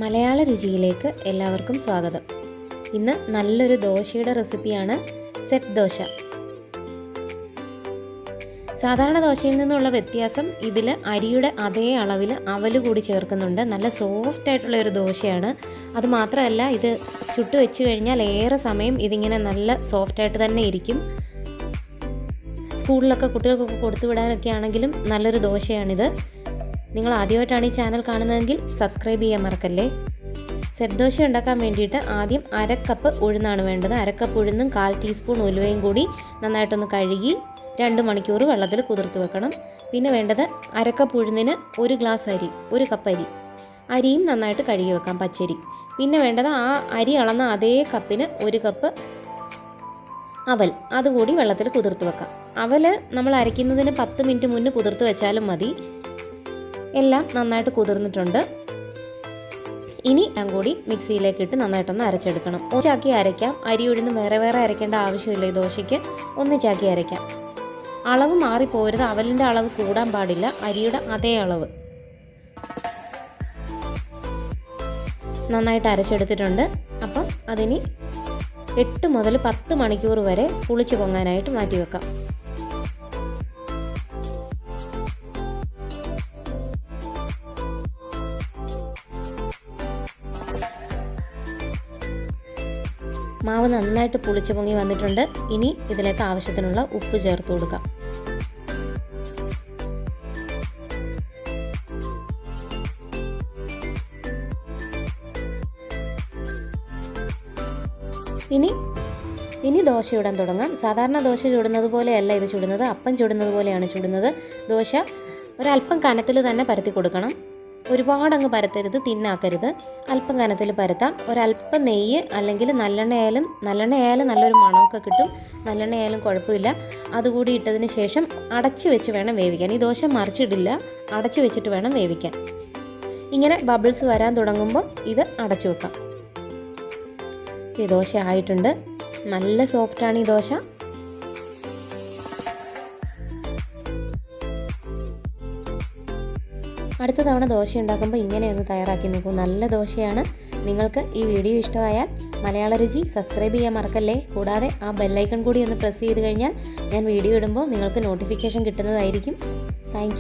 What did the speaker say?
മലയാള രുചിയിലേക്ക് എല്ലാവർക്കും സ്വാഗതം. ഇന്ന് നല്ലൊരു ദോശയുടെ റെസിപ്പിയാണ് സെറ്റ് ദോശ. സാധാരണ ദോശയിൽ നിന്നുള്ള വ്യത്യാസം ഇതിൽ അരിയുടെ അതേ അളവിൽ അവല് കൂടി ചേർക്കുന്നുണ്ട്. നല്ല സോഫ്റ്റ് ആയിട്ടുള്ള ഒരു ദോശയാണ്. അതുമാത്രമല്ല, ഇത് ചുട്ടു വെച്ച് കഴിഞ്ഞാൽ ഏറെ സമയം ഇതിങ്ങനെ നല്ല സോഫ്റ്റായിട്ട് തന്നെ ഇരിക്കും. സ്കൂളിലൊക്കെ കുട്ടികൾക്കൊക്കെ കൊടുത്തു വിടാനൊക്കെ ആണെങ്കിലും നല്ലൊരു ദോശയാണിത്. നിങ്ങൾ ആദ്യമായിട്ടാണ് ഈ ചാനൽ കാണുന്നതെങ്കിൽ സബ്സ്ക്രൈബ് ചെയ്യാൻ മറക്കല്ലേ. സെറ്റ് ദോശ ഉണ്ടാക്കാൻ വേണ്ടിയിട്ട് ആദ്യം 1/2 കപ്പ് ഉഴുന്നാണ് വേണ്ടത്. 1/2 കപ്പ് ഉഴുന്നും 1/4 ടീസ്പൂൺ ഉലുവയും കൂടി നന്നായിട്ടൊന്ന് കഴുകി 2 മണിക്കൂർ വെള്ളത്തിൽ കുതിർത്ത് വെക്കണം. പിന്നെ വേണ്ടത് 1/2 കപ്പ് ഉഴുന്നിന് 1 ഗ്ലാസ് അരി, 1 കപ്പ് അരിയും നന്നായിട്ട് കഴുകി വെക്കാം, പച്ചരി. പിന്നെ വേണ്ടത് ആ അരി അളന്ന അതേ കപ്പിന് 1 കപ്പ് അവൽ, അതുകൂടി വെള്ളത്തിൽ കുതിർത്ത് വെക്കാം. അവൽ നമ്മൾ അരയ്ക്കുന്നതിന് 10 മിനിറ്റ് മുന്നേ കുതിർത്ത് വെച്ചാലും മതി. എല്ലാം നന്നായിട്ട് കുതിർന്നിട്ടുണ്ട്. ഇനി എല്ലാം കൂടി മിക്സിയിലേക്ക് ഇട്ട് നന്നായിട്ടൊന്ന് അരച്ചെടുക്കണം. ഒന്നിച്ചാക്കി അരയ്ക്കാം. അരി ഉഴുന്ന് വേറെ വേറെ അരയ്ക്കേണ്ട ആവശ്യമില്ല. ഈ ദോശയ്ക്ക് ഒന്നിച്ചാക്കി അരയ്ക്കാം. അളവ് മാറിപ്പോരുത്. അവലിൻ്റെ അളവ് കൂടാൻ പാടില്ല, അരിയുടെ അതേ അളവ്. നന്നായിട്ട് അരച്ചെടുത്തിട്ടുണ്ട്. അപ്പം അതിന് 8 മുതൽ 10 മണിക്കൂർ വരെ പുളിച്ചു പൊങ്ങാനായിട്ട് മാറ്റി വെക്കാം. മാവ് നന്നായിട്ട് പുളിച്ചു പൊങ്ങി വന്നിട്ടുണ്ട്. ഇനി ഇതിലേക്ക് ആവശ്യത്തിനുള്ള ഉപ്പ് ചേർത്ത് കൊടുക്കാം. ഇനി ദോശ ചുടാൻ തുടങ്ങാം. സാധാരണ ദോശ ചുടുന്നത് പോലെയല്ല ഇത് ചുടുന്നത്, അപ്പം ചുടുന്നത് പോലെയാണ് ചുടുന്നത്. ദോശ ഒരല്പം കനത്തിൽ തന്നെ പരത്തി കൊടുക്കണം. ഒരുപാടങ്ങ് പരത്തരുത്, തിന്നാക്കരുത്. അല്പം കനത്തിൽ പരത്താം. ഒരല്പം നെയ്യ് അല്ലെങ്കിൽ നല്ലെണ്ണയായാലും നല്ലൊരു മണമൊക്കെ കിട്ടും. നല്ലെണ്ണയായാലും കുഴപ്പമില്ല. അതുകൂടി ഇട്ടതിന് ശേഷം അടച്ചു വെച്ച് വേണം വേവിക്കാൻ. ഈ ദോശ മറിച്ചിടില്ല, അടച്ചു വെച്ചിട്ട് വേണം വേവിക്കാൻ. ഇങ്ങനെ ബബിൾസ് വരാൻ തുടങ്ങുമ്പോൾ ഇത് അടച്ചു വെക്കാം. ഈ ദോശ ആയിട്ടുണ്ട്. നല്ല സോഫ്റ്റാണ് ഈ ദോശ. അടുത്ത തവണ ദോശ ഉണ്ടാക്കുമ്പോൾ ഇങ്ങനെ ഒന്ന് തയ്യാറാക്കി നോക്കൂ. നല്ല ദോശയാണ്. നിങ്ങൾക്ക് ഈ വീഡിയോ ഇഷ്ടമായാൽ മലയാള രുചി സബ്സ്ക്രൈബ് ചെയ്യാൻ മറക്കല്ലേ. കൂടാതെ ആ ബെല്ലൈക്കൺ കൂടി ഒന്ന് പ്രസ് ചെയ്ത് കഴിഞ്ഞാൽ ഞാൻ വീഡിയോ ഇടുമ്പോൾ നിങ്ങൾക്ക് നോട്ടിഫിക്കേഷൻ കിട്ടുന്നതായിരിക്കും. താങ്ക്